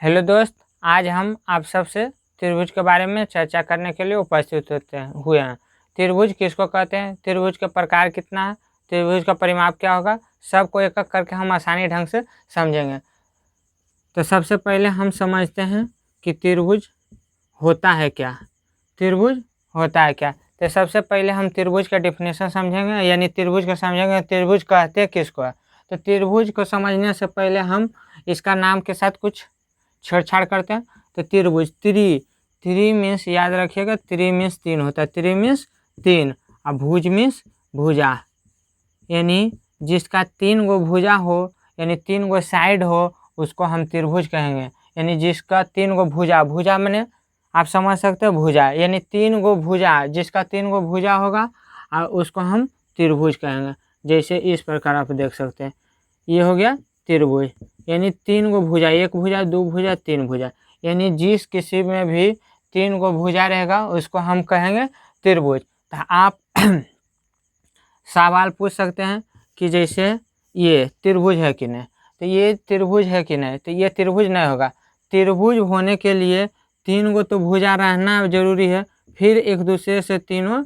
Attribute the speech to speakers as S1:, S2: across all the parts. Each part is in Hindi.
S1: हेलो दोस्त, आज हम आप सबसे त्रिभुज के बारे में चर्चा करने के लिए उपस्थित हुए हैं। त्रिभुज किसको कहते हैं, त्रिभुज का प्रकार कितना है, त्रिभुज का परिमाप क्या होगा, सबको एक एक करके हम आसानी ढंग से समझेंगे। तो सबसे पहले हम समझते हैं कि त्रिभुज होता है क्या। त्रिभुज होता है क्या, तो सबसे पहले हम त्रिभुज का डिफिनेशन समझेंगे, यानी त्रिभुज को समझेंगे त्रिभुज कहते हैं किसको है। तो त्रिभुज को समझने से पहले हम इसका नाम के साथ कुछ छेड़छाड़ करते हैं। तो त्रिभुज, त्रि मीन्स याद रखिएगा, त्रि मीन्स तीन होता है, त्रि मीन्स तीन, और भुज मीन्स भुजा, यानी जिसका तीन गो भुजा हो यानी तीन गो साइड हो उसको हम त्रिभुज कहेंगे। यानी जिसका तीन गो भुजा, भुजा मैंने आप समझ सकते हो भुजा, यानी तीन गो भुजा, जिसका तीन गो भुजा होगा और उसको हम त्रिभुज कहेंगे। जैसे इस प्रकार आप देख सकते हैं, ये हो गया त्रिभुज, यानी तीन गो भुजा, एक भुजा, दो भुजा, तीन भुजा, यानी जिस किसी में भी तीन गो भुजा रहेगा उसको हम कहेंगे त्रिभुज। तो आप सवाल पूछ सकते हैं कि जैसे ये त्रिभुज है कि नहीं, तो ये त्रिभुज है कि नहीं, तो ये त्रिभुज नहीं होगा। त्रिभुज होने के लिए तीन गो तो भुजा रहना जरूरी है, फिर एक दूसरे से तीनों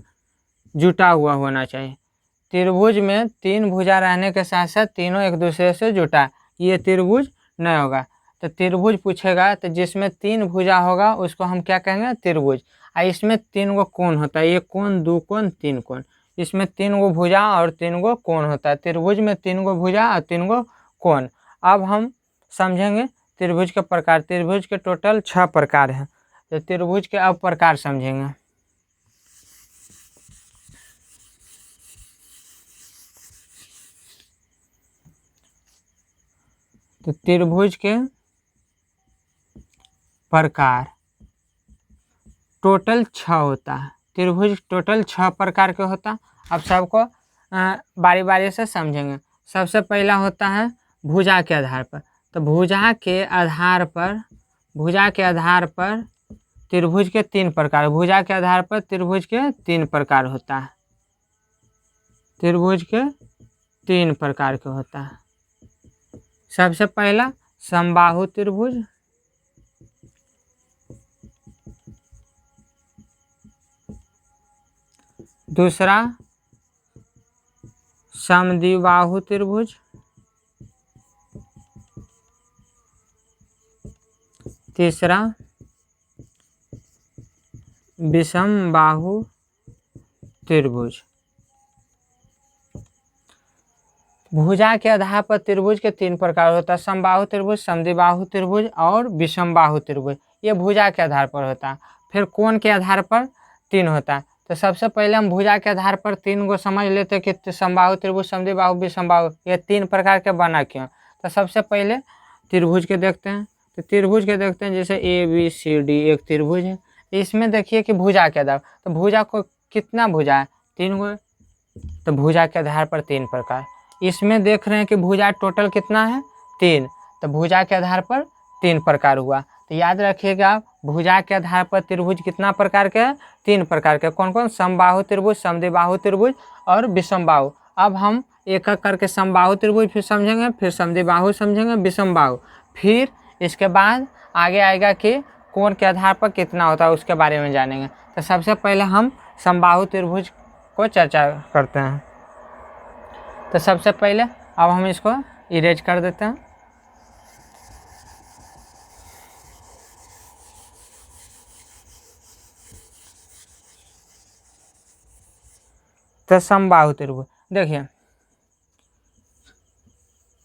S1: जुटा हुआ होना चाहिए। त्रिभुज में तीन भुजा रहने के साथ साथ तीनों एक दूसरे से जुटा, ये त्रिभुज नहीं होगा। तो त्रिभुज पूछेगा तो जिसमें तीन भुजा होगा उसको हम क्या कहेंगे, त्रिभुज। और इसमें तीन गो कोण होता है, एक कोण, दो कोण, तीन कोण, इसमें तीन गो भुजा और तीन गो कोण होता है। त्रिभुज में तीन गो भुजा और तीन गो कोण। अब हम समझेंगे त्रिभुज के प्रकार। त्रिभुज के टोटल 6 प्रकार हैं। तो त्रिभुज के अब प्रकार समझेंगे। तो त्रिभुज के प्रकार टोटल 6 होता है। त्रिभुज टोटल 6 प्रकार के होता है। अब सबको बारी बारी से समझेंगे। सबसे पहला होता है भुजा के आधार पर। तो भुजा के आधार पर त्रिभुज के 3 प्रकार, भुजा के आधार पर त्रिभुज के 3 प्रकार होता है। त्रिभुज के 3 प्रकार के होता है। सबसे पहला समबाहु त्रिभुज, दूसरा समद्विबाहु त्रिभुज, तीसरा विषमबाहु त्रिभुज। भुजा के आधार पर त्रिभुज के 3 प्रकार होता है, समबाहु त्रिभुज, समद्विबाहु त्रिभुज और विषमबाहु त्रिभुज। ये भुजा के आधार पर होता है। फिर कोण के आधार पर 3 होता है। तो सबसे पहले हम भुजा के आधार पर 3 को समझ लेते हैं कि समबाहु त्रिभुज, समद्विबाहु, विषमबाहु, ये 3 प्रकार के बना क्यों। तो सबसे पहले त्रिभुज के देखते हैं। तो त्रिभुज के देखते हैं, जैसे ABCD एक त्रिभुज है। इसमें देखिए कि भुजा के आधार, तो भुजा को कितना भुजा है, 3 गो। तो भुजा के आधार पर 3 प्रकार। इसमें देख रहे हैं कि भुजा टोटल कितना है, 3। तो भुजा के आधार पर 3 प्रकार हुआ। तो याद रखिएगा, भुजा के आधार पर त्रिभुज कितना प्रकार के है, 3 प्रकार के। कौन कौन, समबाहु त्रिभुज, समद्विबाहु त्रिभुज और विषमबाहु। अब हम एक एक करके समबाहु त्रिभुज फिर समझेंगे, फिर समद्विबाहु समझेंगे, विषमबाहु, फिर इसके बाद आगे आएगा कि कोण के आधार पर कितना होता है उसके बारे में जानेंगे। तो सबसे पहले हम समबाहु त्रिभुज को चर्चा करते हैं। तो सबसे पहले अब हम इसको इरेज कर देते हैं। तो समबाहु त्रिभुज देखिए,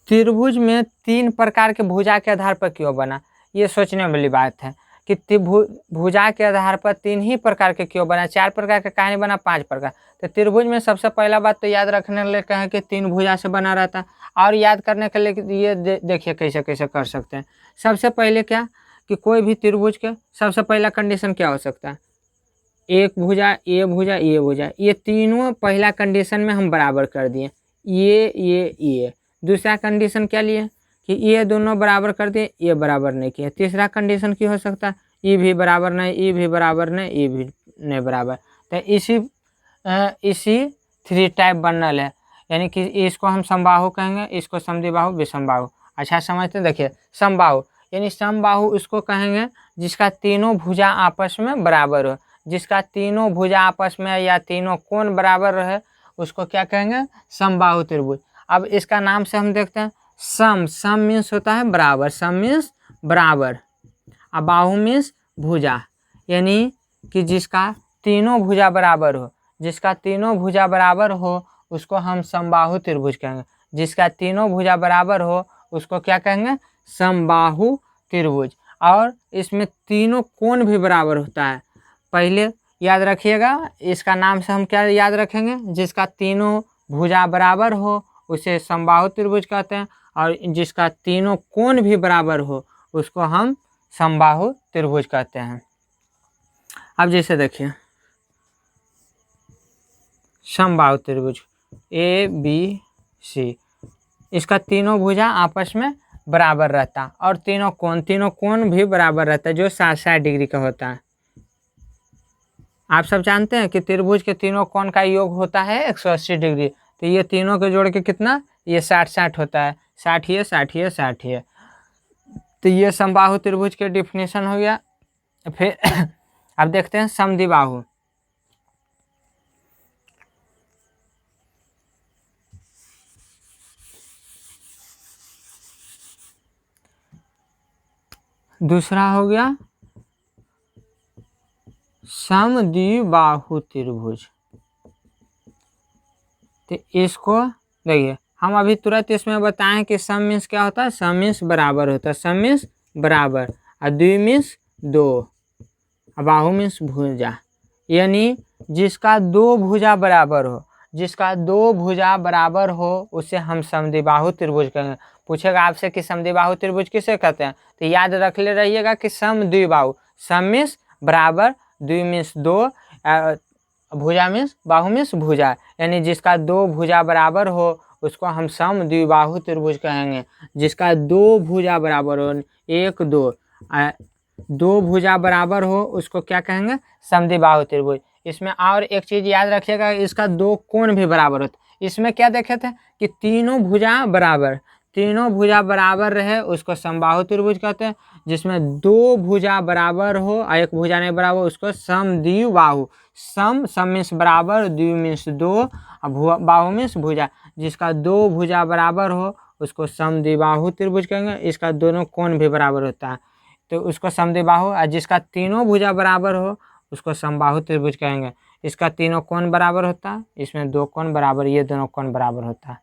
S1: त्रिभुज में 3 प्रकार के भुजा के आधार पर क्यों बना, ये सोचने वाली बात है कि भुजा के आधार पर 3 ही प्रकार के क्यों बना, 4 प्रकार का कहानी बना, 5 प्रकार। तो त्रिभुज में सबसे पहला बात तो याद रखने के लिए कहें कि 3 भुजा से बना रहता है। और याद करने के लिए ये देखिए कैसे कैसे कर सकते हैं। सबसे पहले क्या कि कोई भी त्रिभुज के सबसे पहला कंडीशन क्या हो सकता है, एक भुजा, ये भुजा, ये भुजा, ये तीनों पहला कंडीशन में हम बराबर कर दिए, ये। दूसरा कंडीशन क्या लिए कि ये दोनों बराबर कर दिए, ये बराबर नहीं किया। तीसरा कंडीशन क्या हो सकता है, ये भी बराबर नहीं, ये भी बराबर नहीं, ये भी नहीं बराबर। तो इसी 3 टाइप बनल है, यानी कि इसको हम समबाहु कहेंगे, इसको समद्विबाहु, विषमबाहु। अच्छा समझते, देखिए समबाहु, यानी समबाहु उसको कहेंगे जिसका तीनों भुजा आपस में बराबर हो, जिसका तीनों भुजा आपस में या तीनों कोण बराबर रहे उसको क्या कहेंगे, समबाहु त्रिभुज। अब इसका नाम से हम देखते हैं, सम मीन्स होता है बराबर, सम मीन्स बराबर, अब बाहु मीन्स भुजा, यानी कि जिसका तीनों भुजा बराबर हो, जिसका तीनों भुजा बराबर हो उसको हम समबाहु त्रिभुज कहेंगे, जिसका तीनों भुजा बराबर हो उसको क्या कहेंगे, समबाहु त्रिभुज। और इसमें तीनों कोण भी बराबर होता है। पहले याद रखिएगा, इसका नाम से हम क्या याद रखेंगे, जिसका तीनों भुजा बराबर हो उसे समबाहु त्रिभुज कहते हैं, और जिसका तीनों कोण भी बराबर हो उसको हम समबाहु त्रिभुज कहते हैं। अब जैसे देखिए समबाहु त्रिभुज ABC, इसका तीनों भुजा आपस में बराबर रहता है और तीनों कोण भी बराबर रहता है जो 60 डिग्री का होता है। आप सब जानते हैं कि त्रिभुज के तीनों कोण का योग होता है 180 डिग्री, तो ये तीनों के जोड़ के कितना, ये 60 होता है, 60 ये 60 ये 60 ये। तो ये समबाहु त्रिभुज के डिफिनेशन हो गया। फिर अब देखते हैं समद्विबाहु। दूसरा हो गया समद्विबाहु त्रिभुज। तो इसको देखिए, हम अभी तुरंत इसमें बताएं कि सम मीन्स क्या होता है, सम मीन्स बराबर होता है, सम मीन्स बराबर, और द्वि मीन्स दो, और बाहु मीन्स भुजा, यानी जिसका दो भुजा बराबर हो, जिसका दो भुजा बराबर हो उसे हम समद्विबाहु त्रिभुज कहेंगे। पूछेगा आपसे कि समद्विबाहु त्रिभुज किसे कहते हैं, तो याद रख ले रहिएगा कि समद्विबाहु, सम मीन्स बराबर, द्वि मीन्स दो, भुजा मीन्स बाहु मीन्स भुजा, यानी जिसका दो भुजा बराबर हो उसको हम समद्विबाहु त्रिभुज कहेंगे। जिसका दो भुजा बराबर हो, एक दो, दो भुजा बराबर हो उसको क्या कहेंगे, समद्विबाहु त्रिभुज। इसमें और एक चीज याद रखिएगा, इसका दो कोण भी बराबर होता है। इसमें क्या देखे थे कि तीनों भुजा बराबर, तीनों भुजा बराबर रहे उसको समबाहु त्रिभुज कहते हैं। जिसमें दो भुजा बराबर हो और एक भुजा नहीं बराबर उसको समद्विबाहु, सम मीन्स बराबर, द्वि मीन्स दो, और बाहु मीन्स भुजा, जिसका दो भुजा बराबर हो उसको समद्विबाहु त्रिभुज कहेंगे। इसका दोनों कोण भी बराबर होता है तो उसको समद्विबाहु, और जिसका तीनों भुजा बराबर हो उसको समबाहु त्रिभुज कहेंगे। इसका तीनों कोण बराबर होता है, इसमें दो कोण बराबर, ये दोनों कोण बराबर होता है।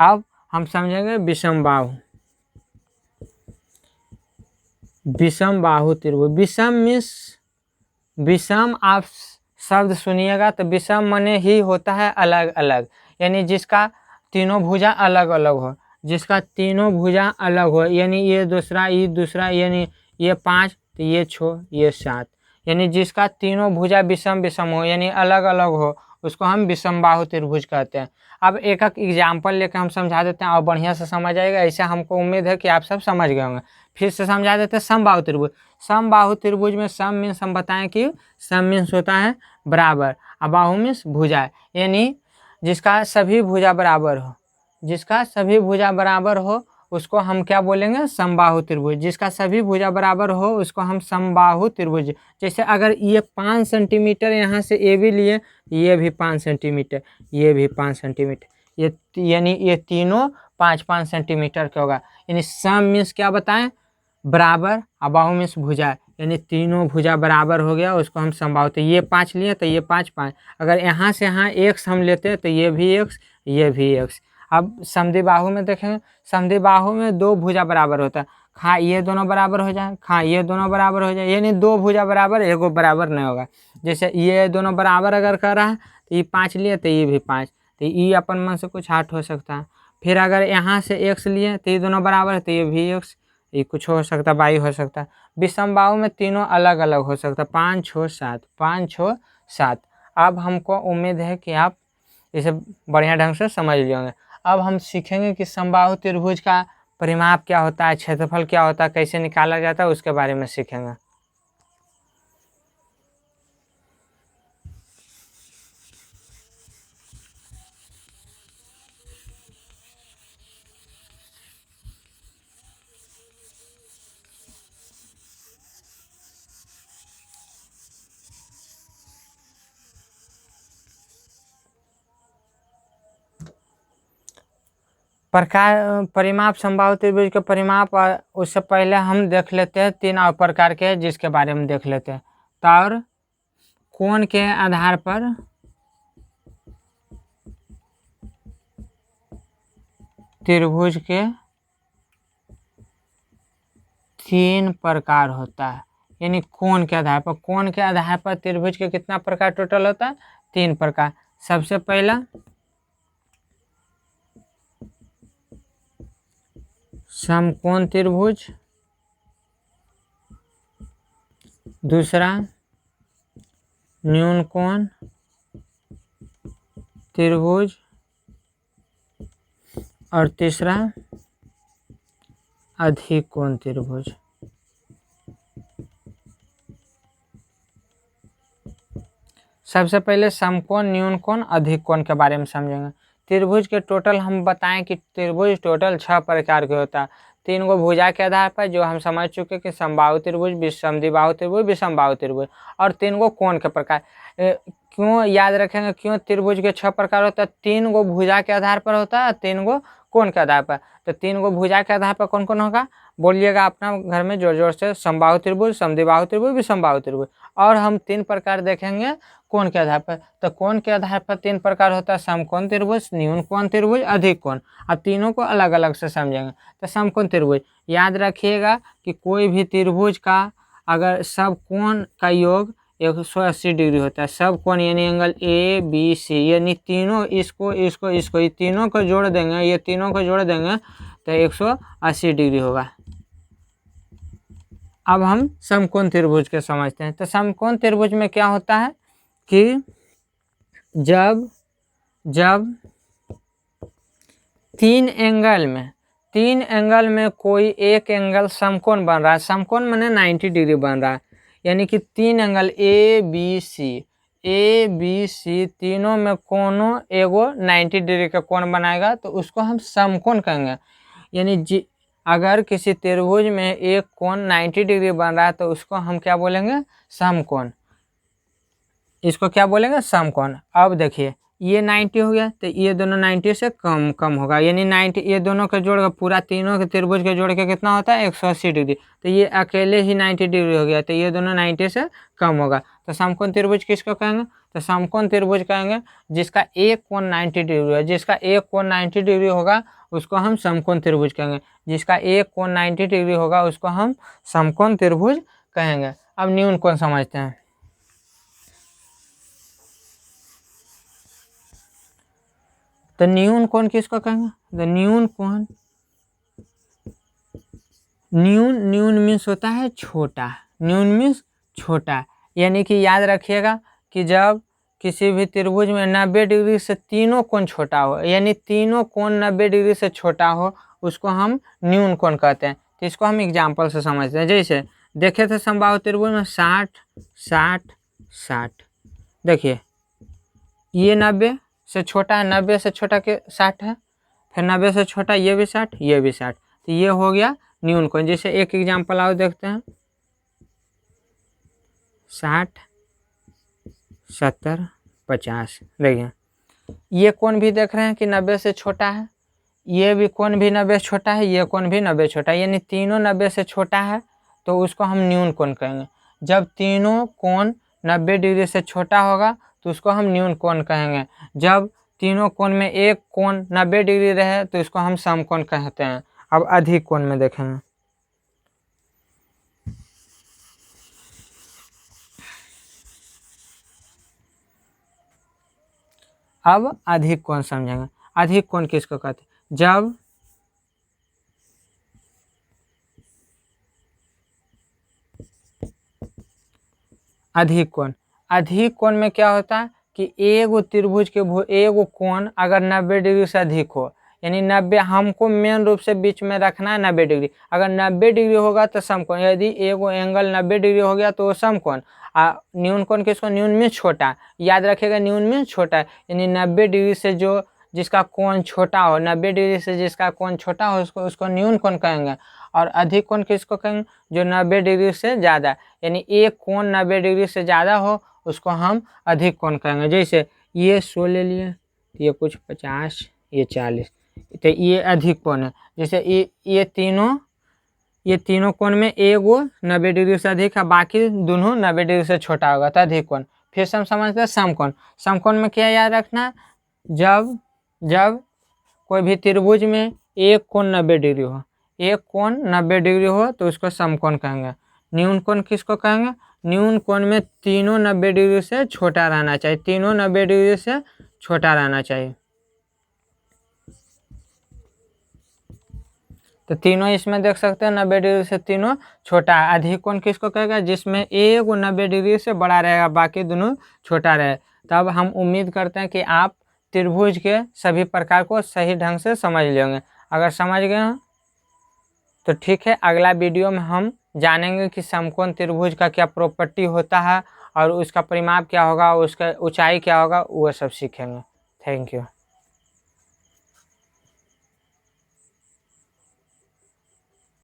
S1: अब हम समझेंगे विषमबाहु। विषमबाहु त्रिभुज, विषम मीन्स, विषम आप शब्द सुनिएगा तो विषम माने ही होता है अलग अलग, यानी जिसका तीनों भुजा अलग अलग हो, जिसका तीनों भुजा अलग हो, यानी ये दूसरा, यानी ये 5 तो ये 6 ये 7, यानी जिसका तीनों भुजा विषम विषम हो यानी अलग अलग हो उसको हम विषमबाहु त्रिभुज कहते हैं। अब एक एक एग्जाम्पल लेकर हम समझा देते हैं और बढ़िया से समझ आएगा, ऐसा हमको उम्मीद है कि आप सब समझ गए होंगे। फिर से समझा देते हैं समबाहु त्रिभुज। समबाहु त्रिभुज में सम मीन्स हम बताएं कि सम मीन्स होता है बराबर, और बाहु मीन्स भुजा, यानी जिसका सभी भुजा बराबर हो, जिसका सभी भुजा बराबर हो उसको हम क्या बोलेंगे, समबाहु त्रिभुज। जिसका सभी भुजा बराबर हो उसको हम समबाहु त्रिभुज। जैसे अगर ये 5 सेंटीमीटर यहाँ से ए भी लिए, ये भी 5 सेंटीमीटर, ये भी 5 सेंटीमीटर, ये यानी ये तीनों 5-5 सेंटीमीटर का होगा। यानी सम मीन्स क्या बताएं, बराबर, और बाहु मीन्स भुजा, यानी तीनों भुजा बराबर हो गया उसको हम समबाहु। तो ये 5 लिए तो ये 5-5, अगर यहाँ से यहाँ x हम लेते हैं तो ये भी x, ये भी x। अब समद्विबाहु में देखेंगे, समद्विबाहु में दो भुजा बराबर होता है, खा ये दोनों बराबर हो जाए, खा ये दोनों बराबर हो जाए, यानी दो भुजा बराबर एगो बराबर नहीं होगा। जैसे ये दोनों बराबर अगर कर रहा है तो ये 5 लिए तो ये भी 5, तो ये अपन मन से कुछ 8 हो सकता है। फिर अगर यहाँ से x लिए तो ये दोनों बराबर है तो ये भी x, ये कुछ हो सकता है, 22 हो सकता है। विषमबाहु में तीनों अलग अलग हो सकता है, 5 6 7, 5 6 7। अब हमको उम्मीद है कि आप इसे बढ़िया ढंग से समझ लियोगे। अब हम सीखेंगे कि समबाहु त्रिभुज का परिमाप क्या होता है, क्षेत्रफल क्या होता है, कैसे निकाला जाता है, उसके बारे में सीखेंगे। प्रकार परिमाप समबाहु त्रिभुज के परिमाप, उससे पहले हम देख लेते हैं 3 और प्रकार के जिसके बारे में देख लेते हैं। तो और कोण के आधार पर त्रिभुज के 3 प्रकार होता है, यानी कोण के आधार पर त्रिभुज के कितना प्रकार टोटल होता है? 3 प्रकार। सबसे पहला समकोण त्रिभुज, दूसरा न्यून कोण त्रिभुज और तीसरा अधिक कोण त्रिभुज। सबसे पहले समकोण, न्यून कोण, अधिक कोण के बारे में समझेंगे। त्रिभुज के टोटल हम बताएं कि त्रिभुज टोटल 6 प्रकार के होता है। 3 गो भुजा के आधार पर, जो हम समझ चुके कि समबाहु त्रिभुज, विषमद्विबाहु त्रिभुज, विषमबाहु त्रिभुज, और 3 गो कोण के प्रकार। क्यों याद रखेंगे, क्यों त्रिभुज के 6 प्रकार होता है? 3 गो भुजा के आधार पर होता है, 3 गो कोण के आधार पर। तो 3 गो भुजा के आधार पर कौन कौन होगा? बोलिएगा अपना घर में जोर जोर से। समबाहु त्रिभुज, समद्विबाहु त्रिभुज, विषमबाहु त्रिभुज। और हम 3 प्रकार देखेंगे कोण के आधार पर। तो कोण के आधार पर 3 प्रकार होता है, समकोण त्रिभुज, न्यून कोण त्रिभुज, अधिक कोण। अब तीनों को अलग अलग से समझेंगे। तो समकोण त्रिभुज, याद रखिएगा कि कोई भी त्रिभुज का अगर सब कोण का योग 180 डिग्री होता है, सब कोण यानी एंगल ए बी सी, यानी तीनों इसको इसको इसको ये तीनों को जोड़ देंगे, ये तीनों को जोड़ देंगे तो 180 डिग्री होगा। अब हम समकोण त्रिभुज के समझते हैं। तो समकोण त्रिभुज में क्या होता है कि जब 3 एंगल में कोई एक एंगल समकोण बन रहा है, समकोण माने 90 डिग्री बन रहा है, यानी कि 3 एंगल ए बी सी तीनों में कोनो एगो 90 डिग्री का कोण बनाएगा तो उसको हम समकोण कहेंगे। यानी अगर किसी त्रिभुज में एक कोण 90 डिग्री बन रहा है तो उसको हम क्या बोलेंगे? समकोण। इसको क्या बोलेंगे? समकोण। अब देखिए ये 90 हो गया तो ये दोनों 90 से कम होगा, यानी 90 ये दोनों के जोड़ के पूरा तीनों के त्रिभुज के जोड़ के कितना होता है? 180 डिग्री। तो ये अकेले ही 90 डिग्री हो गया, तो ये दोनों 90 से कम होगा। तो समकोण त्रिभुज किसको कहेंगे? तो समकोण त्रिभुज कहेंगे जिसका एक कोण 90 डिग्री है। जिसका एक कोण 90 डिग्री होगा उसको हम समकोण त्रिभुज कहेंगे। जिसका एक कोण 90 डिग्री होगा उसको हम समकोण त्रिभुज कहेंगे। अब न्यून कोण समझते हैं। तो न्यून कोण किसको कहेंगे? तो न्यून कोण, न्यून मीन्स होता है छोटा, न्यून मीन्स छोटा। यानी कि याद रखिएगा कि जब किसी भी त्रिभुज में 90 डिग्री से तीनों कोण छोटा हो, यानी तीनों कोण 90 डिग्री से छोटा हो, उसको हम न्यून कोण कहते हैं। तो इसको हम एग्जाम्पल से समझते हैं। जैसे देखे थे समबाहु त्रिभुज में 60 60 60, देखिए ये 90 से छोटा है, 90 से छोटा के 60 है, फिर 90 से छोटा ये भी 60, ये भी 60, तो ये हो गया न्यून कोण। जैसे एक एग्जाम्पल आओ देखते हैं, 60 70 50। देखिए ये कोण भी देख रहे हैं कि 90 से छोटा है, ये भी कोण भी 90 से छोटा है, ये कोण भी 90 छोटा है, यानी तीनों 90 से छोटा है तो उसको हम न्यून कोण कहेंगे। जब तीनों कोण 90 डिग्री से छोटा होगा तो उसको हम न्यून कोण कहेंगे। जब तीनों कोण में एक कोण 90 डिग्री रहे तो इसको हम समकोण कहते हैं। अब अधिक कोण में देखेंगे। अब अधिक कोण समझेंगे। अधिक कोण किसको कहते हैं? जब अधिक कोण में क्या होता है कि एगो त्रिभुज के एगो कोण अगर 90 डिग्री से अधिक हो, यानी 90, हमको मेन रूप से बीच में रखना है 90 डिग्री। अगर 90 डिग्री होगा तो समकोण, यदि एगो एंगल 90 डिग्री हो गया तो वो समकोण। न्यून कोण किसको? न्यून में छोटा, याद रखिएगा न्यून में छोटा, यानी 90 डिग्री से जो जिसका कोण छोटा हो, 90 डिग्री से जिसका कोण छोटा हो उसको न्यून कोण कहेंगे। और अधिक कोण किसको कहेंगे? जो 90 डिग्री से ज़्यादा, यानी एक कोण 90 डिग्री से ज़्यादा हो उसको हम अधिक कोण कहेंगे। जैसे ये 100 ले लिए, ये कुछ 50, ये 40, तो ये अधिक कोण है। जैसे ये तीनों कोण में एगो 90 डिग्री से अधिक है, बाकी दोनों 90 डिग्री से छोटा होगा तो अधिक कोण। फिर से हम समझते हैं समकोण। समकोण में क्या याद रखना है, जब कोई भी त्रिभुज में एक कोण 90 डिग्री हो, एक कोण 90 डिग्री हो तो उसको समकोण कहेंगे। न्यून कोण किसको कहेंगे, न्यून कोण में तीनों 90 डिग्री से छोटा रहना चाहिए, तीनों 90 डिग्री से छोटा रहना चाहिए। तो तीनों इसमें देख सकते हैं 90 डिग्री से तीनों छोटा है। अधिक कोण किसको कहेगा, जिसमें एक 90 डिग्री से बड़ा रहेगा, बाकी दोनों छोटा रहे। तब हम उम्मीद करते हैं कि आप त्रिभुज के सभी प्रकार को सही ढंग से समझ लेंगे। अगर समझ गए हैं तो ठीक है, अगला वीडियो में हम जानेंगे कि समकोण त्रिभुज का क्या प्रॉपर्टी होता है और उसका परिमाप क्या होगा, उसका ऊंचाई क्या होगा, वो सब सीखेंगे। Thank you.